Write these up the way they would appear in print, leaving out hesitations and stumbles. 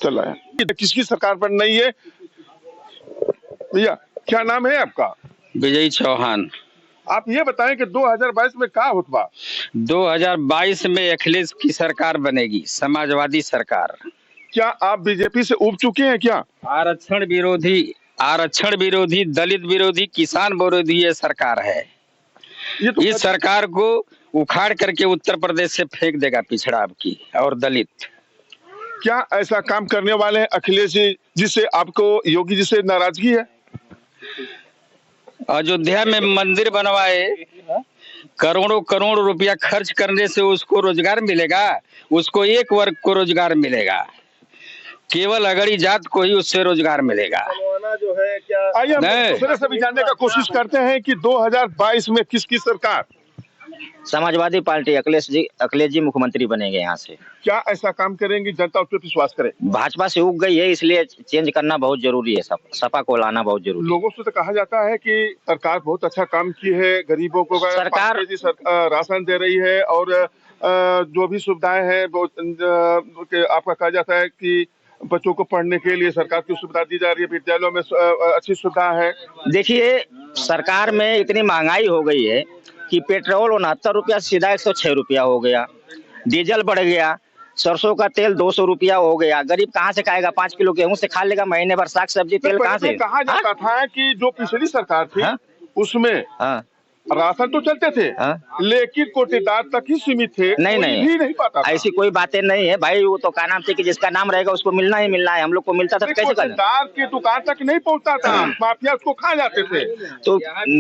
चल रहा है। किसकी सरकार बन रही है भैया? क्या नाम है आपका? विजय चौहान। आप ये बताएं कि 2022 में क्या होता? 2022 में अखिलेश की सरकार बनेगी, समाजवादी सरकार। क्या आप बीजेपी से उब चुके हैं क्या? आरक्षण विरोधी, दलित विरोधी, किसान विरोधी ये सरकार है। इस सरकार को उखाड़ करके उत्तर प्रदेश से फेंक देगा पिछड़ा आपकी और दलित। क्या ऐसा काम करने वाले हैं अखिलेश जी जिससे आपको योगी जी से नाराजगी है? अयोध्या में मंदिर बनवाए, करोड़ों करोड़ रुपया खर्च करने से उसको रोजगार मिलेगा? उसको एक वर्ग को रोजगार मिलेगा, केवल अगड़ी जात को ही उससे रोजगार मिलेगा। जो है क्या आइए हम दूसरे से भी जानने का कोशिश करते हैं कि 2022 में किसकी सरकार? समाजवादी पार्टी, अखिलेश जी मुख्यमंत्री बनेंगे यहाँ से। क्या ऐसा काम करेंगे जनता उस पर विश्वास करे? भाजपा से उग गई है, इसलिए चेंज करना बहुत जरूरी है, सपा को लाना बहुत जरूरी है। लोगों से तो कहा जाता है कि सरकार बहुत अच्छा काम की है, गरीबों को सरकार राशन दे रही है और जो भी सुविधाएं हैं आपका कहा जाता है कि बच्चों को पढ़ने के लिए सरकार की सुविधा दी जा रही है, विद्यालयों में अच्छी सुविधा है। देखिए, सरकार में इतनी महंगाई हो गई है कि पेट्रोल 69 रुपया सीधा 106 रुपया हो गया, डीजल बढ़ गया, सरसों का तेल 200 रुपया हो गया। गरीब कहाँ से खाएगा? 5 किलो गेहूं से खा लेगा महीने भर, साग सब्जी तेल कहाँ से? कहा जाता था कि जो पिछली सरकार थी उसमें राशन तो चलते थे लेकिन कोटेदार तक ही सीमित थे, नहीं पाता था। ऐसी कोई बातें नहीं है भाई, वो तो क्या नाम थे कि जिसका नाम रहेगा उसको मिलना ही मिलना है। हम लोग को मिलता था, कैसे कोटेदार की दुकान तक नहीं पहुंचता था, माफिया उसको खा जाते थे। तो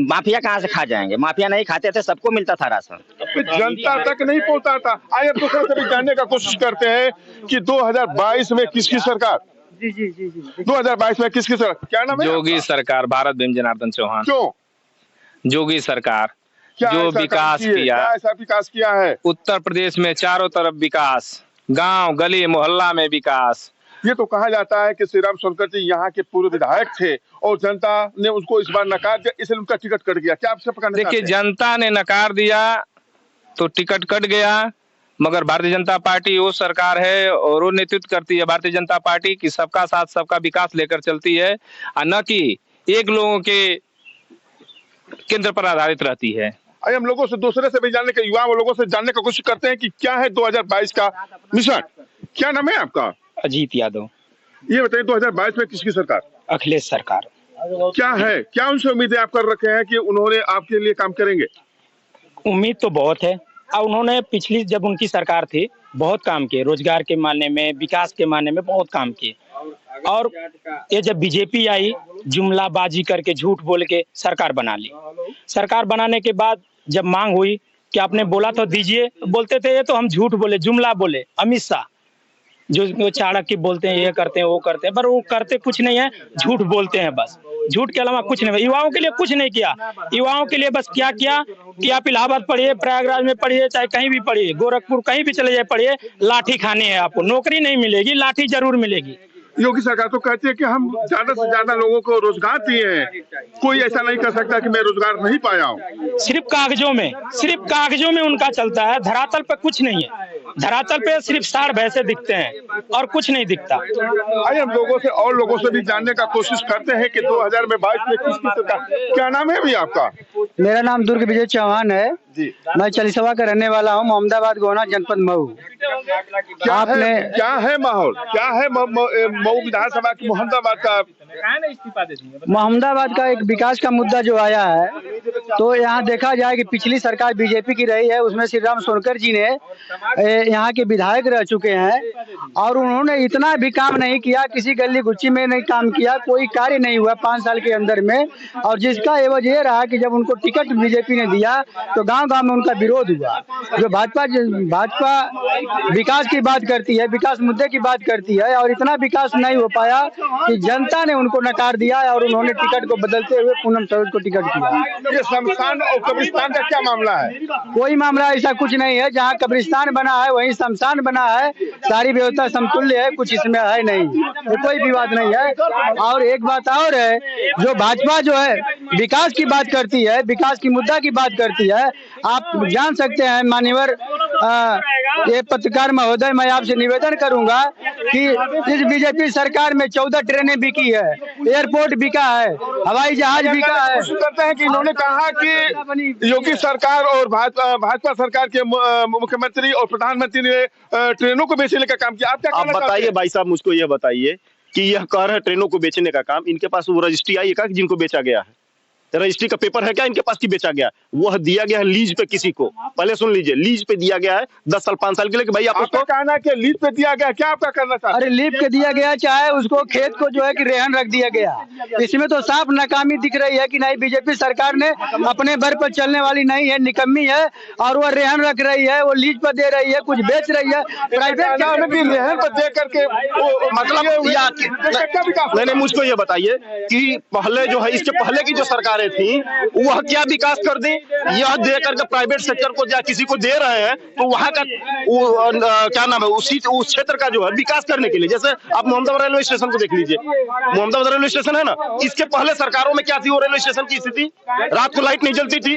माफिया कहाँ से खा जाएंगे? माफिया नहीं खाते थे, सबको मिलता था राशन, जनता तक नहीं पहुंचता था। आइए दूसरे से भी जानने का कोशिश करते हैं कि 2022 में किसकी सरकार? जी 2022 में किसकी सरकार? क्या नाम है? योगी सरकार, भारत भीम जनार्दन चौहान। क्यों योगी सरकार? क्या जो विकास किया, ऐसा विकास किया है उत्तर प्रदेश में चारों तरफ विकास, गांव गली मोहल्ला में विकास। ये तो कहा जाता है कि श्री राम शंकर जी यहाँ के पूर्व विधायक थे और जनता ने उसको इस बार नकार दिया, इसलिए उनका टिकट कट गया। क्या आपसे पकड़ने? देखिए, जनता ने नकार दिया तो टिकट कट गया, मगर भारतीय जनता पार्टी वो सरकार है और वो नेतृत्व करती है भारतीय जनता पार्टी की सबका साथ सबका विकास लेकर चलती है, और न कि एक लोगों के केंद्र पर आधारित रहती है। हम लोगों से दूसरे से भी जानने के युवा लोगों से जानने की कोशिश करते हैं कि क्या है 2022 का मिशन। क्या नाम है आपका? अजीत यादव। ये बताइए 2022 में किसकी सरकार? अखिलेश सरकार। क्या है, क्या उनसे उम्मीदें आप कर रखे हैं कि उन्होंने आपके लिए काम करेंगे? उम्मीद तो बहुत है, और उन्होंने पिछली जब उनकी सरकार थी बहुत काम किए, रोजगार के मायने में, विकास के मायने में बहुत काम किए। और ये जब बीजेपी आई, जुमलाबाजी करके झूठ बोल के सरकार बना ली। सरकार बनाने के बाद जब मांग हुई कि आपने बोला तो दीजिए, बोलते थे ये तो हम झूठ बोले, जुमला बोले। अमित शाह जो चाणक्य बोलते हैं, ये करते हैं वो करते हैं, पर वो करते कुछ नहीं है, झूठ बोलते हैं बस। झूठ के अलावा कुछ नहीं। युवाओं के लिए कुछ नहीं किया, युवाओं के लिए बस क्या किया कि आप इलाहाबाद पढ़िए, प्रयागराज में पढ़िए, चाहे कहीं भी पढ़िए, गोरखपुर कहीं भी चले जाए पढ़िए, लाठी खानी है आपको, नौकरी नहीं मिलेगी, लाठी जरूर मिलेगी। योगी सरकार तो कहती है कि हम ज्यादा से ज्यादा लोगों को रोजगार दिए हैं, कोई ऐसा नहीं कर सकता कि मैं रोजगार नहीं पाया हूँ। सिर्फ कागजों में उनका चलता है, धरातल पे कुछ नहीं है। धरातल पे सिर्फ साड़ भैंसे दिखते हैं और कुछ नहीं दिखता। आइए हम लोगों से और लोगों से भी जानने का कोशिश करते हैं कि 2022 में किसकी सरकार? क्या नाम है भैया आपका? मेरा नाम दुर्ग विजय चौहान है जी। मैं चालीसवा का रहने वाला हूँ, मोहम्मदाबाद गोहना जनपद मऊ। क्या है माहौल, क्या है मऊ विधानसभा की मोहम्मदाबाद का एक विकास का मुद्दा जो आया है, तो यहाँ देखा जाए कि पिछली सरकार बीजेपी की रही है, उसमें श्री राम शंकर जी ने यहाँ के विधायक रह चुके हैं और उन्होंने इतना भी काम नहीं किया, किसी गली गुच्ची में नहीं काम किया, कोई कार्य नहीं हुआ 5 साल के अंदर में। और जिसका एवज ये रहा कि जब उनको टिकट बीजेपी ने दिया तो गांव-गांव में उनका विरोध हुआ। जो भाजपा विकास की बात करती है, विकास मुद्दे की बात करती है, और इतना विकास नहीं हो पाया कि जनता ने उनको नकार दिया और उन्होंने टिकट को बदलते हुए पूनम सरोज को टिकट दिया। ये शमशान और कब्रिस्तान का क्या मामला है? कोई मामला ऐसा कुछ नहीं है, जहाँ कब्रिस्तान बना है वहीं शमशान बना है, सारी व्यवस्था समतुल्य है, कुछ इसमें है नहीं, तो कोई विवाद नहीं है। और एक बात और है, जो भाजपा जो है विकास की बात करती है, विकास की मुद्दा की बात करती है, आप जान सकते हैं मान्यवर ये पत्रकार महोदय, मैं आपसे निवेदन करूंगा कि इस बीजेपी सरकार में 14 ट्रेनें बिकी है, एयरपोर्ट बिका है, हवाई जहाज बिका है। कोशिश करते हैं कि इन्होंने कहा कि योगी सरकार और भाजपा सरकार के मुख्यमंत्री और प्रधानमंत्री ने ट्रेनों को बेचने का काम किया। आप क्या आप बताइए भाई साहब, मुझको ये बताइए कि यह कह रहे हैं ट्रेनों को बेचने का काम, इनके पास वो रजिस्ट्री आई है क्या जिनको बेचा गया है? रजिस्ट्री का पेपर है क्या इनके पास की बेचा गया? वह दिया गया है लीज पे किसी को। पहले सुन लीजिए, लीज पे दिया गया है 10 साल 5 साल के लिए। भाई आप उसको कहना है कि लीज पे दिया गया, क्या आपका करना चाहते? अरे लीज पे दिया गया, चाहे उसको खेत को जो है कि रेहन रख दिया गया। इसमें तो साफ नाकामी दिख रही है कि नहीं, बीजेपी सरकार ने अपने बल पर चलने वाली नहीं है, निकम्मी है, और वो रेहन रख रही है, वो लीज पर दे रही है, कुछ बेच रही है। प्राइवेट में भी रेहन पर दे करके मतलब नहीं, मुझको ये बताइए कि पहले जो है, इसके पहले की जो सरकारें थी वह क्या विकास कर दी? यह दे करके प्राइवेट सेक्टर को या किसी को दे रहे हैं तो वहां का क्या नाम है, उस क्षेत्र का जो है विकास करने के लिए, जैसे आप मोहम्मदाबाद रेलवे स्टेशन को देख लीजिए। मोहम्मदाबाद रेलवे स्टेशन है ना, इसके पहले सरकारों में क्या थी वो रेलवे स्टेशन की स्थिति? रात को लाइट नहीं जलती थी।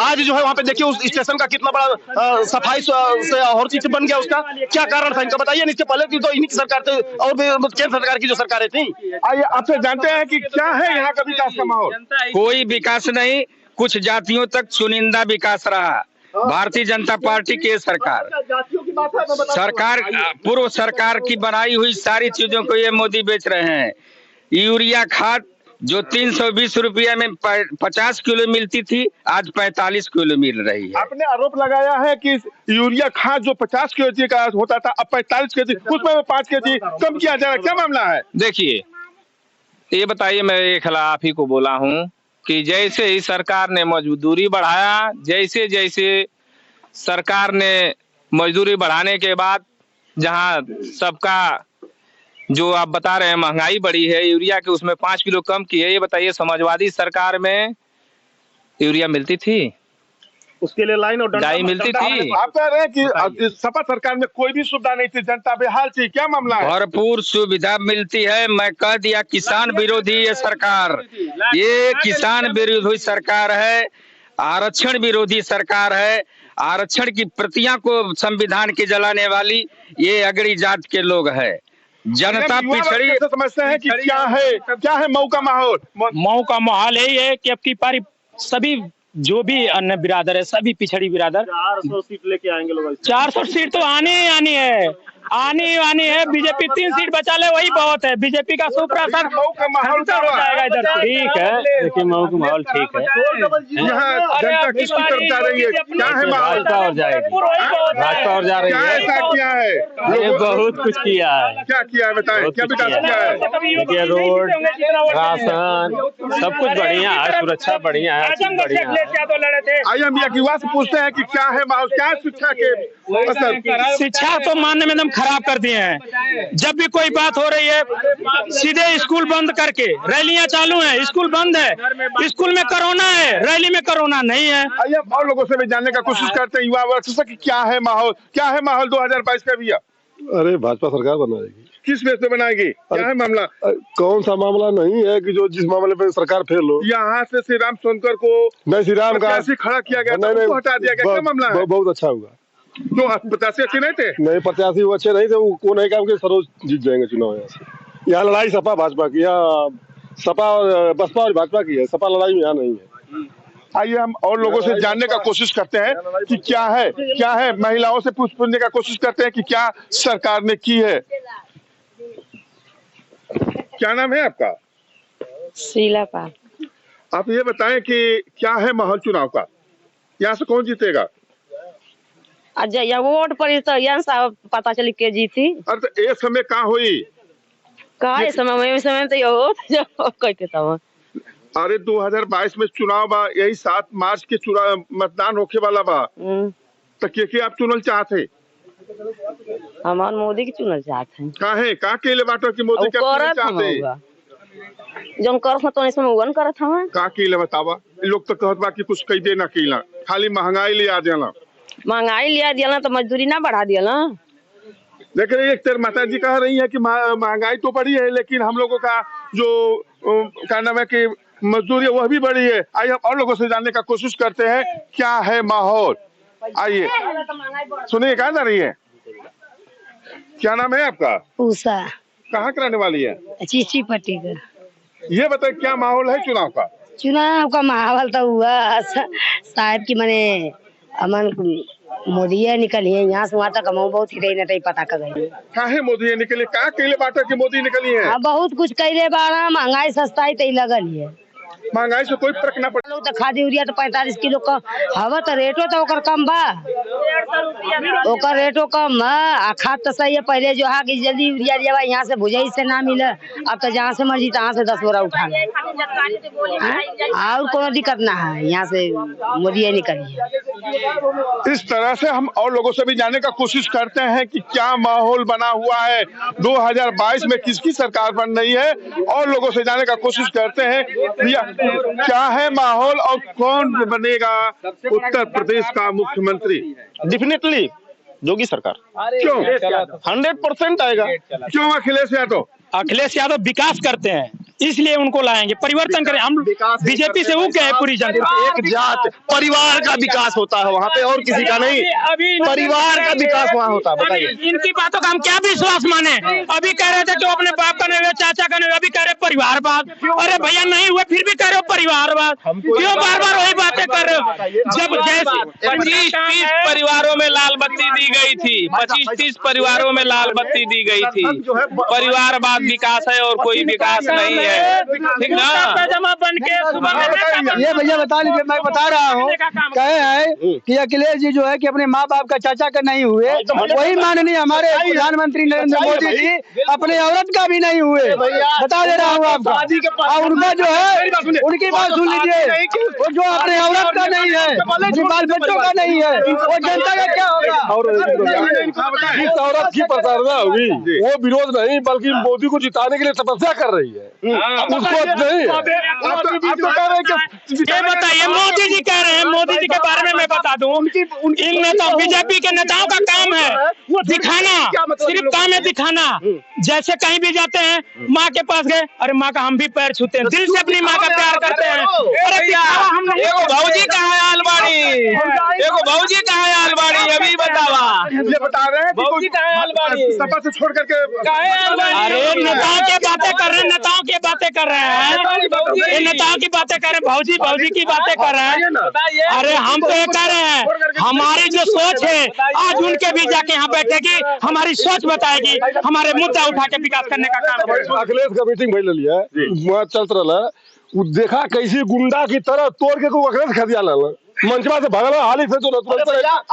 आज जो है वहां पे देखिए उस स्टेशन का कितना बड़ा सफाई से और चीज बन गया। उसका क्या कारण था इनका बताइए। इसके पहले की तो इन्हीं की सरकार थी और केंद्र सरकार की जो सरकारें थी। आइए आपसे जानते हैं कि क्या है यहाँ का विकास का माहौल। कोई विकास नहीं, कुछ जातियों तक चुनिंदा विकास रहा। भारतीय जनता पार्टी की सरकार पूर्व सरकार की बनाई हुई सारी चीजों को ये मोदी बेच रहे हैं। यूरिया खाद जो 320 रुपया में 50 किलो मिलती थी, आज 45 किलो मिल रही है। आपने आरोप लगाया है कि यूरिया खाद जो 50 केजी का होता था अब 45 केजी, उसमें 5 केजी कम किया जाएगा, क्या मामला है? देखिए, ये बताइए, मैं एक खिलाफ ही को बोला हूँ कि जैसे ही सरकार ने मजदूरी बढ़ाया, जैसे जैसे सरकार ने मजदूरी बढ़ाने के बाद जहाँ सबका जो आप बता रहे हैं महंगाई बढ़ी है, यूरिया के उसमें 5 किलो कम की है। ये बताइए, समाजवादी सरकार में यूरिया मिलती थी? उसके लिए लाइन और डाई मिलती थी? आप कह रहे हैं कि सपा सरकार में कोई भी सुविधा नहीं थी, जनता बेहाल थी, क्या मामला है? भरपूर सुविधा मिलती है। मैं कह दिया, किसान विरोधी ये सरकार, ये किसान विरोधी सरकार है, आरक्षण विरोधी सरकार है। आरक्षण की प्रतियां को संविधान की जलाने वाली ये अगड़ी जात के लोग है। जनता पिछड़ी समझते हैं कि क्या है मऊ का माहौल। मऊ का माहौल यही है कि अब की पारी सभी जो भी अन्य बिरादर है, सभी पिछड़ी बिरादर 400 सीट लेके आएंगे लोग। 400 सीट तो आनी आनी है। बीजेपी 3 सीट बचा ले वही बहुत है। बीजेपी का सुप्रशासन मऊ का माहौल हो जाएगा इधर। ठीक है, देखिए मऊ का माहौल ठीक है। यहाँ जनता किसकी तरफ जा रही है, क्या है माहौल? भाजपा और जाएगी, भाजपा और जा रही क्या है। ऐसा किया है? ये बहुत कुछ किया है। क्या किया है बताएं, क्या विकास किया है? देखिए रोड, राशन, सब कुछ बढ़िया है, सुरक्षा बढ़िया है, सब बढ़िया है। आइए हम युवा से पूछते हैं कि क्या है माहौल, क्या है शिक्षा के असर? शिक्षा तो मानने में एकदम खराब कर दिए हैं। जब भी कोई बात हो रही है सीधे स्कूल बंद करके, रैलियां चालू हैं, स्कूल बंद है, स्कूल में कोरोना है, रैली में कोरोना नहीं है। आइए और लोगों से भी जानने का कोशिश करते हैं युवा वर्ग से कि क्या है माहौल 2022 का भैया? अरे भाजपा सरकार बनाएगी। किस बेस पे बनाएगी, क्या है मामला? कौन सा मामला नहीं है कि जो जिस मामले पे सरकार फेल हो। यहाँ से श्री राम सोनकर को नहीं, श्री राम का खड़ा किया गया, उसको हटा दिया गया, क्या मामला है? बहुत अच्छा होगा। तो प्रत्याशी अच्छे नहीं थे? नहीं, प्रत्याशी वो अच्छे नहीं थे, वो नहीं काम के सरोज जीत जाएंगे चुनाव। यहाँ लड़ाई सपा भाजपा की, यहाँ सपा और बसपा और भाजपा की है, सपा लड़ाई में यहाँ नहीं है। आइए हम और लोगों से जानने का कोशिश करते हैं कि क्या है महिलाओं से पूछने का कोशिश करते हैं कि क्या सरकार ने की है। क्या नाम है आपका? शीला पाल। आप ये बताएं कि क्या है माहौल चुनाव का, यहाँ से कौन जीतेगा? अच्छा, या वोट पड़ी तो यहाँ साहब पता चली के जीती। अरे तो ये समय कहाँ हुई? कहा समय तो ये कहते तब। अरे 2022 में चुनाव बा, यही 7 मार्च के चुनाव मतदान होके वाला बा। तो के आप चुनल चाहते? हमार मोदी के चुनल चाहते हैं। कहाँ के लिए बाटो कि मोदी के चुनल चाहते? जौन करत तो इसमें उगन करत हमें। कहाँ के लिए बतावा? लोग तो कहत बा कि कुछ कह दे ना कीला, खाली महंगाई ले आ देला। महंगाई लिया दिया तो मजदूरी ना बढ़ा दिया। लेकिन एक तेरे माता जी कह रही है कि महंगाई तो बढ़ी है, लेकिन हम लोगों का जो क्या नाम है कि मजदूरी वह भी बढ़ी है। आइए हम और लोगों से जानने का कोशिश करते हैं क्या है माहौल। आइए सुनिए, कहाँ जा रही है? क्या नाम है आपका? उषा। कहाँ के रहने वाली है? चीची पट्टी का। ये बताए क्या माहौल है चुनाव का? चुनाव का माहौल तो हुआ शायद कि मैंने अमन मोदी निकली है यहाँ से वहाँ तक हम बहुत ही रही नहीं पता कर गई। काहे मोदी निकले? का कहले बाटा की मोदी निकली है? बहुत कुछ कहले बाड़ा, महंगाई सस्ताई तो लगल है। महंगाई से कोई फर्क न पड़ा। तो खादी यूरिया तो 45 किलो का हवा तो रेटो तो ओकर कम बा, ओकर रेटो कम है। खाद तो सही है, पहले जो है कि जल्दी यूरिया लिया यहाँ से भुजाई से ना मिले, अब तो जहाँ से मर्जी तहाँ से 10 बोरा उठा ले। और कोई दिक्कत ना है, यहाँ से मोदी निकली है। इस तरह से हम और लोगों से भी जानने का कोशिश करते हैं कि क्या माहौल बना हुआ है, 2022 में किसकी सरकार बन रही है, और लोगों से जानने का कोशिश करते हैं क्या है माहौल और कौन बनेगा उत्तर प्रदेश का मुख्यमंत्री। डेफिनेटली योगी सरकार। क्यों? 100% आएगा। क्यों अखिलेश यादव? अखिलेश यादव विकास करते हैं इसलिए उनको लाएंगे, परिवर्तन करें। हम बीजेपी से वो क्या है, पूरी जनता एक जात परिवार का विकास होता है वहाँ पे, और किसी का नहीं। परिवार का विकास वहाँ होता है। बताइए इनकी बातों का हम क्या विश्वास माने? अभी कह रहे थे कि अपने बाप का नहीं हुआ, चाचा का नहीं हुआ, अभी कह रहे परिवारवाद। अरे भैया नहीं हुआ फिर भी कह रहे हो परिवारवाद, क्यों बार बार वही बातें कर रहे हो? जब जैसे 25-30 परिवारों में लाल बत्ती दी गई थी, 25-30 परिवारों में लाल बत्ती दी गई थी। परिवारवाद विकास है और कोई विकास नहीं है, ठीक ना? बन के ये भैया बता लीजिए, मैं बता रहा हूँ, कहे हैं कि अखिलेश जी जो है कि अपने माँ बाप का चाचा का नहीं हुए, वही माननीय हमारे प्रधानमंत्री नरेंद्र मोदी जी अपने औरत का भी नहीं हुए। बता दे रहा हूँ आपको। और उनका जो है उनकी बात सुन लीजिए, वो जो अपने औरत का नहीं है, बाल बच्चों का नहीं है, वो जनता का क्या होगा? और जिस औरत की प्रताड़ना हुई वो विरोध नहीं, बल्कि मोदी को जिताने के लिए तपस्या कर रही है, उसको नहीं। आप तो कह रहे हैं कि ये बताइए, मोदी जी कह रहे हैं, मोदी जी के बारे में मैं बता दूं, इन नेताओं बीजेपी के नेताओं का काम है दिखाना, सिर्फ काम है दिखाना। जैसे कहीं भी जाते हैं, माँ के पास गए, अरे माँ का हम भी पैर छूते हैं, दिल से अपनी माँ का प्यार करते हैं। एगो भौजी कहाँ है आलवाड़ी, एगो भौजी कहाँ है आलवाड़ी, अभी बतावा। ये बता रहे हैं भौजी कहाँ है आलवाड़ी, सपा से छोड़ करके। अरे नेताओं की बातें कर रहे हैं, नेताओं की बातें कर रहे हैं, ये नेताओं की बातें कर रहे हैं, भौजी भौजी की बातें कर रहे हैं। अरे हम तो ये कह रहे हैं, हमारी जो सोच है आज उनके भी जाके यहाँ बैठेगी, हमारी सोच बताएगी, हमारे मुद्दा उठा के विकास करने का काम करेगी। अखिलेश का मीटिंग भइल लिया वहाँ चलत रहा, वो देखा कैसी गुंडा की तरह तोड़ के को अखिलेश खदिया ला मंचवा से भगल हाली से तो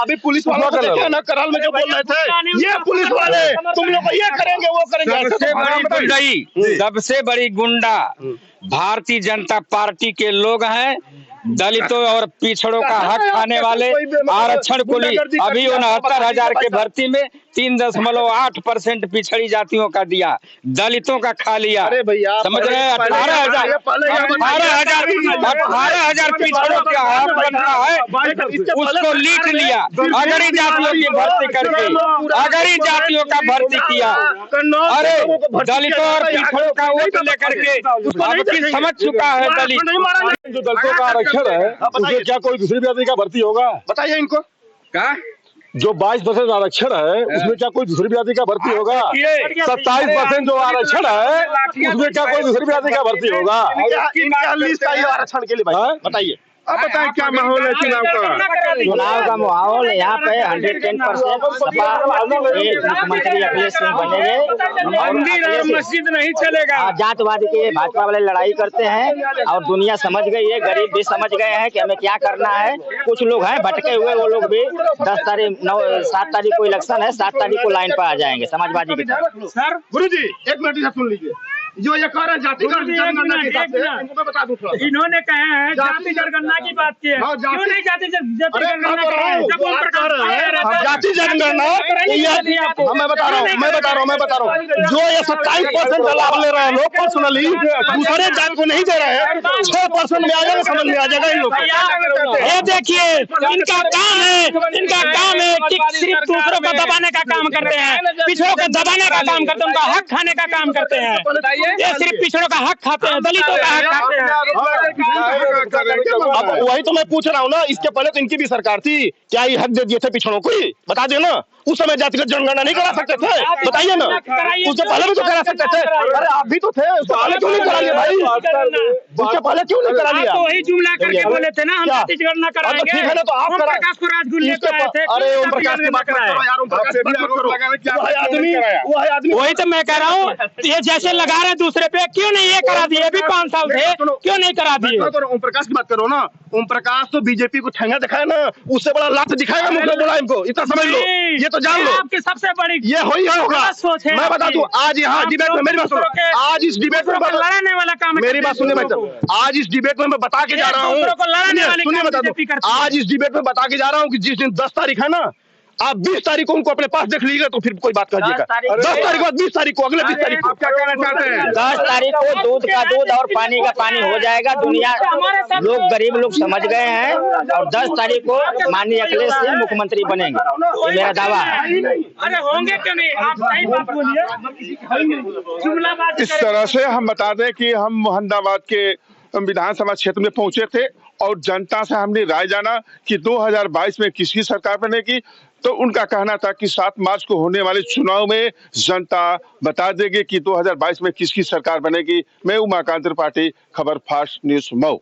अभी पुलिस वालों को देखा ना, कराल में जो बोल रहे थे, ये पुलिस वाले तुम लोग ये करेंगे वो करेंगे। सबसे बड़ी गुंडा भारतीय जनता पार्टी के लोग हैं। दलितों और पिछड़ों का हक खाने वाले आरक्षण को अभी 69,000 के भर्ती में 3.8% पिछड़ी जातियों का दिया, दलितों का खा लिया। समझ रहे हैं? 18,000 पिछड़ों का हक बनता है, उसको लीट लिया। अगड़ी जातियों की भर्ती करके अगड़ी जातियों का भर्ती किया। अरे दलितों और पिछड़ों का वोट लेकर के अब समझ चुका है दलित। जो दलितों का आरक्षण है उसमें क्या कोई दूसरी जाति का भर्ती होगा? बताइए इनको। क्या जो 22% आरक्षण है उसमें क्या कोई दूसरी जाति का भर्ती होगा? 27% जो आरक्षण है उसमें क्या कोई दूसरी जाति का भर्ती होगा? इनका लिस्ट आई आरक्षण के लिए भाई, बताइए। अब बताएं क्या माहौल है चुनाव का? चुनाव का माहौल यहाँ पे 110% मुख्यमंत्री अखिलेश सिंह बनेंगे। मंदिर और मस्जिद नहीं चलेगा। जातवादी के भाजपा वाले लड़ाई करते हैं और दुनिया समझ गई है, गरीब भी समझ गए हैं कि हमें क्या करना है। कुछ लोग हैं भटके हुए, वो लोग भी 7 तारीख को इलेक्शन है, 7 तारीख को लाइन पर आ जाएंगे समाजवादी की तरफ। सर गुरुजी एक मिनट सुन लीजिए, जो ये कह रहे हैं जाति जनगणना की बात है, इनको बता दूं थोड़ा। इन्होंने कहे हैं जाति जनगणना की बात की है, क्यों नहीं जाति जनगणना कर रहे हैं? जब जाति जनगणना मैं बता रहा हूँ, जो ये 27% लाभ ले रहे हैं लोग पर्सनली दूसरे जात को नहीं दे रहे हैं, 6% में आ जाएगा, समझ में आ जाएगा इन लोग। ये देखिए इनका काम है कि सिर्फ दूसरों को दबाने का काम करते हैं, पिछड़ों को दबाने का काम करते हैं, उनका हक खाने का काम करते हैं। ये सिर्फ पिछड़ों का हक खाते हैं, दलितों का हक खाते हैं। अब वही तो मैं पूछ रहा हूँ ना, इसके पहले तो इनकी भी सरकार थी, क्या ये हक दे दिए थे पिछड़ों को? बता देना, उस समय जातिगत जनगणना नहीं करा सकते थे? बताइए ना, उससे पहले भी तो करा सकते थे। अरे आप भी तो थे, उससे पहले क्यों नहीं करा लिया भाई? उससे पहले क्यों नहीं करा लिया? तो वही जुमला करके बोले थे ना, हम जनगणना कराएंगे। ठीक है ना, तो आप प्रकाश को राजगुरु लेकर आए थे। अरे ओम प्रकाश की बात करो यार, ओम प्रकाश की बात करो। वो है आदमी। वही तो मैं कह रहा हूँ, ये जैसे लगा रहे दूसरे पे, क्यों नहीं ये करा दिए? अभी 5 साल थे, क्यों नहीं करा दिए? ओम प्रकाश की बात करो ना। ओम प्रकाश तो बीजेपी को ठेंगा दिखाया ना, उससे बड़ा लात दिखाएगा मुझे बोला इनको, इतना समझ लो, ये तो जान लो। आपकी सबसे बड़ी ये हो ही होगा। सोच है। मैं बता दूं, आज यहाँ डिबेट में, मेरी बात सुनो, आज इस डिबेट में लड़ने वाला काम, मेरी बात सुनिए भाई, आज इस डिबेट में मैं बता के जा रहा हूँ, सुनिए बता दूं, आज इस डिबेट में बता के जा रहा हूँ कि जिस दिन 10 तारीख है ना, आप 20 तारीख को उनको अपने पास देख लीजिएगा तो फिर कोई बात करिएगा। 10 तारीख के बाद 20 तारीख को, अगले 20 तारीख को क्या कहना चाहते हैं? 10 तारीख को दूध का दूध और पानी का पानी हो जाएगा। दुनिया लोग, गरीब लोग समझ गए हैं, और 10 तारीख को माननीय अखिलेश सिंह मुख्यमंत्री बनेंगे, ये मेरा दावा है। अरे होंगे क्यों नहीं? आप सही बात बोलिए। इस तरह से हम बता दें कि हम मोहम्मदाबाद के विधानसभा क्षेत्र में पहुंचे थे और जनता से हमने राय जाना कि 2022 में किसकी सरकार बनेगी। तो उनका कहना था कि 7 मार्च को होने वाले चुनाव में जनता बता देगी कि 2022 में किसकी सरकार बनेगी। मैं उमाकांत त्रिपाठी, खबर फास्ट न्यूज मऊ।